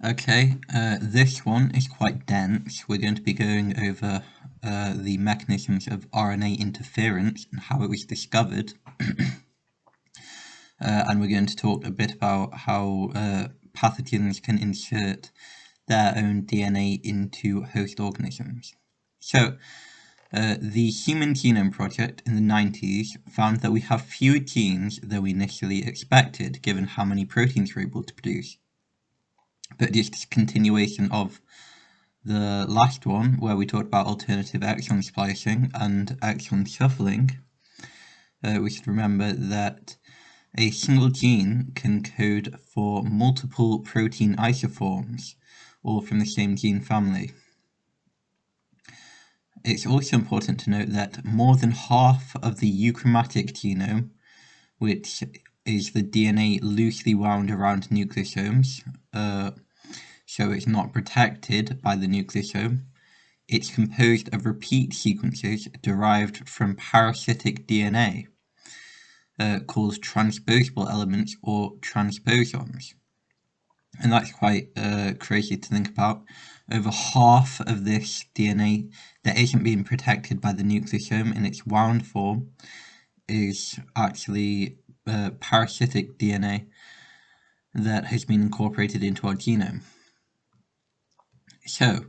Okay, this one is quite dense. We're going to be going over the mechanisms of RNA interference and how it was discovered. And we're going to talk a bit about how pathogens can insert their own DNA into host organisms. So, the Human Genome Project in the 90s found that we have fewer genes than we initially expected, given how many proteins we're able to produce. But just a continuation of the last one, where we talked about alternative exon splicing and exon shuffling, we should remember that a single gene can code for multiple protein isoforms, all from the same gene family. It's also important to note that more than half of the euchromatic genome, which is the DNA loosely wound around nucleosomes, so it's not protected by the nucleosome, it's composed of repeat sequences derived from parasitic DNA, called transposable elements or transposons. And that's quite crazy to think about. Over half of this DNA that isn't being protected by the nucleosome in its wound form is actually parasitic DNA that has been incorporated into our genome. So,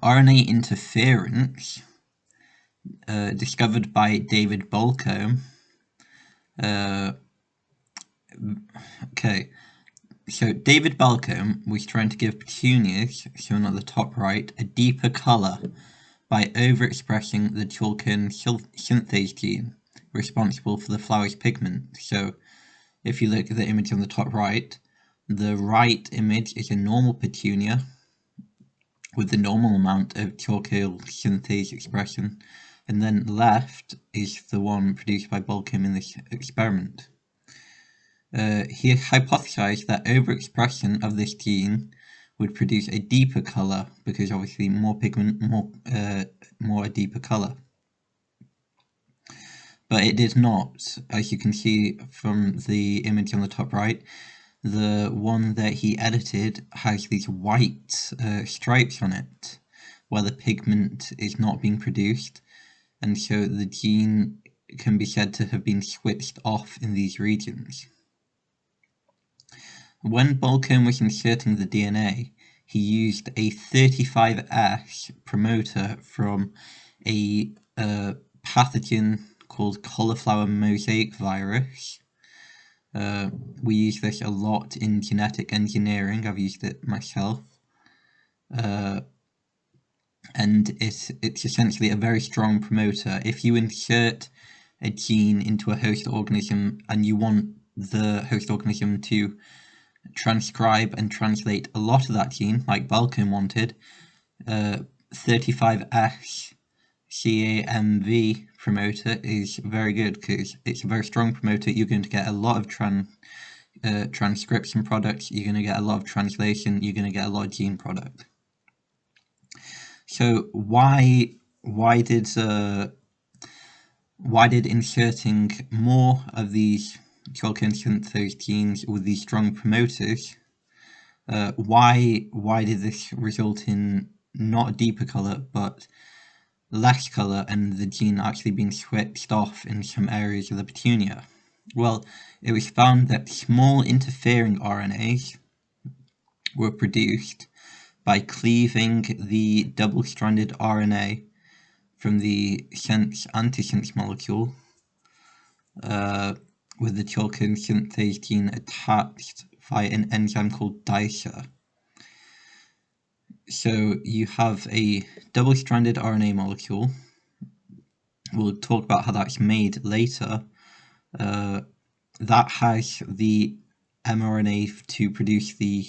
RNA interference, discovered by David Balcombe. So David Balcombe was trying to give petunias, shown at the top right, a deeper colour by overexpressing the chalcone synthase gene, responsible for the flower's pigment. So if you look at the image on the top right, the right image is a normal petunia with the normal amount of chalcone synthase expression, and then left is the one produced by Balcombe in this experiment. He hypothesized that overexpression of this gene would produce a deeper color, because obviously more pigment, more a deeper color. But it did not, as you can see from the image on the top right. The one that he edited has these white stripes on it, where the pigment is not being produced, and so the gene can be said to have been switched off in these regions. When Balcombe was inserting the DNA, he used a 35S promoter from a pathogen called cauliflower mosaic virus. We use this a lot in genetic engineering. I've used it myself. And it's essentially a very strong promoter. If you insert a gene into a host organism and you want the host organism to transcribe and translate a lot of that gene, like Balcombe wanted, 35S CAMV promoter is very good because it's a very strong promoter. You're going to get a lot of transcription products, you're going to get a lot of translation, you're going to get a lot of gene product. So why did inserting more of these chalcone synthase genes with these strong promoters, why did this result in not a deeper color but less color, and the gene actually being switched off in some areas of the petunia? Well, it was found that small interfering RNAs were produced by cleaving the double-stranded RNA from the sense-antisense molecule with the chalcone synthase gene attached via an enzyme called DICER. So you have a double-stranded RNA molecule. We'll talk about how that's made later. That has the mRNA to produce the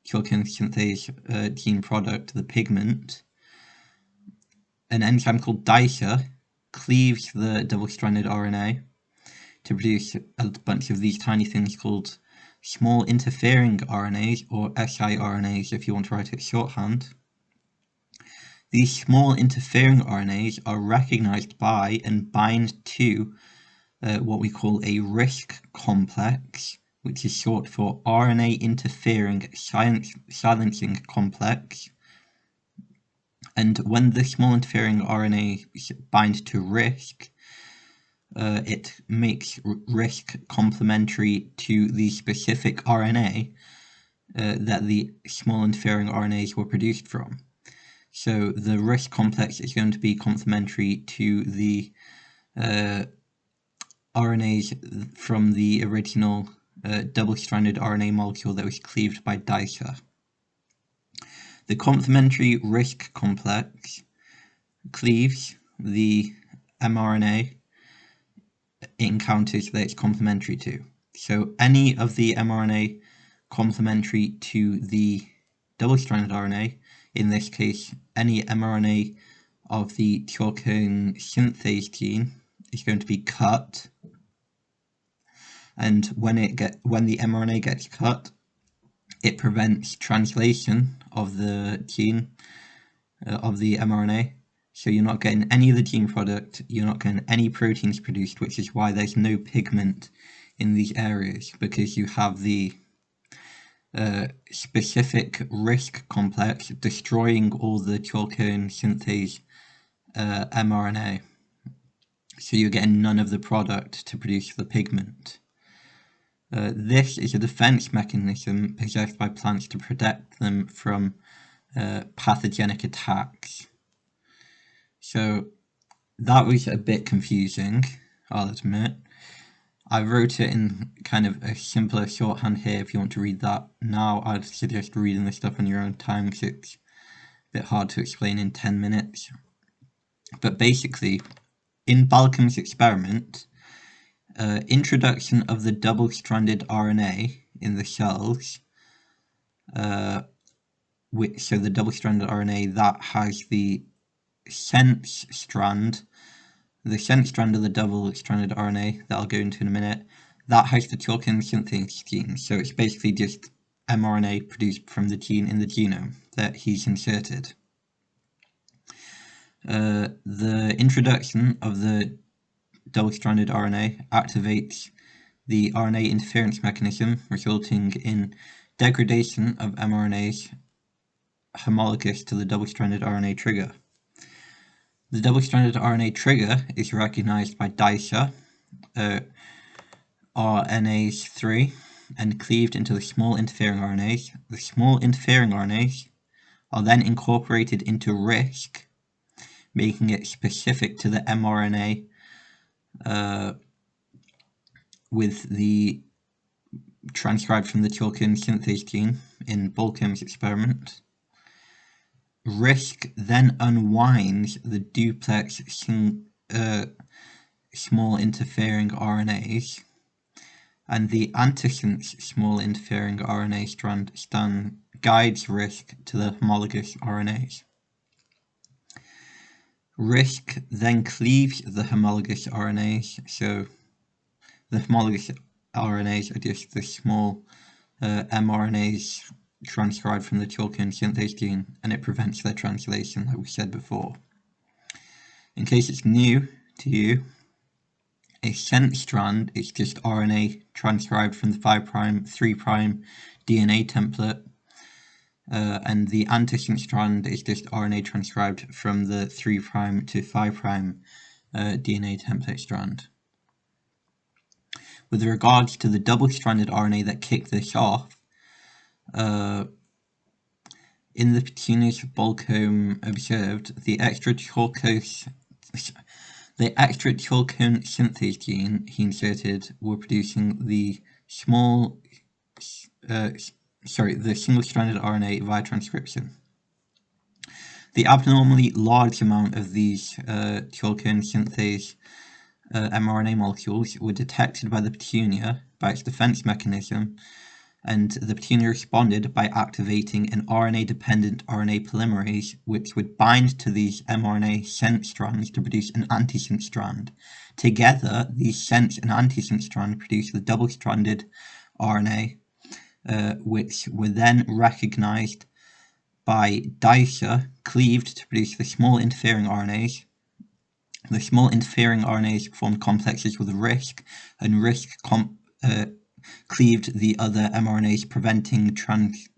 chalcone synthase gene product, the pigment. An enzyme called DICER cleaves the double-stranded RNA to produce a bunch of these tiny things called small interfering RNAs, or siRNAs if you want to write it shorthand. These small interfering RNAs are recognized by and bind to what we call a risk complex, which is short for RNA interfering silencing complex. And when the small interfering RNA bind to RISC, it makes RISC complementary to the specific RNA that the small interfering RNAs were produced from. So the RISC complex is going to be complementary to the RNAs from the original double-stranded RNA molecule that was cleaved by Dicer. The complementary RISC complex cleaves the mRNA it encounters that it's complementary to. So any of the mRNA complementary to the double-stranded RNA, in this case any mRNA of the chalcone synthase gene, is going to be cut, and when the mRNA gets cut, it prevents translation of the gene of the mRNA. So you're not getting any of the gene product, you're not getting any proteins produced, which is why there's no pigment in these areas, because you have the specific RISC complex destroying all the chalcone synthase mRNA. So you're getting none of the product to produce the pigment. This is a defense mechanism possessed by plants to protect them from pathogenic attacks. So that was a bit confusing, I'll admit. I wrote it in kind of a simpler shorthand here. If you want to read that now, I'd suggest reading this stuff on your own time, because it's a bit hard to explain in 10 minutes. But basically, in Balcom's experiment, introduction of the double-stranded RNA in the cells, so the double-stranded RNA that has the sense strand, of the double-stranded RNA that I'll go into in a minute, that has the chalcone synthase gene. So it's basically just mRNA produced from the gene in the genome that he's inserted. The introduction of the double-stranded RNA activates the RNA interference mechanism, resulting in degradation of mRNAs homologous to the double-stranded RNA trigger. The double-stranded RNA trigger is recognized by Dicer, RNase-3, and cleaved into the small interfering RNAs. The small interfering RNAs are then incorporated into RISC, making it specific to the mRNA with the transcribed from the chalcone synthase gene in Balcom's experiment. RISC then unwinds the duplex small interfering RNAs, and the antisense small interfering RNA strand guides RISC to the homologous RNAs. RISC then cleaves the homologous RNAs, so the homologous RNAs are just the small mRNAs transcribed from the chalcone synthase gene, and it prevents their translation, like we said before. In case it's new to you, a sense strand is just RNA transcribed from the 5', 3' DNA template, and the antisense strand is just RNA transcribed from the 3' to 5' DNA template strand. With regards to the double-stranded RNA that kicked this off, in the petunias Balcom observed, the extra chalcone synthase gene he inserted were producing the single-stranded RNA via transcription. The abnormally large amount of these chalcone synthase mRNA molecules were detected by the petunia by its defense mechanism, and the petunia responded by activating an RNA-dependent RNA polymerase, which would bind to these mRNA sense strands to produce an antisense strand. Together, these sense and antisense strands produce the double-stranded RNA, which were then recognized by Dicer, cleaved to produce the small interfering RNAs. The small interfering RNAs formed complexes with RISC, and RISC cleaved the other mRNAs, preventing translation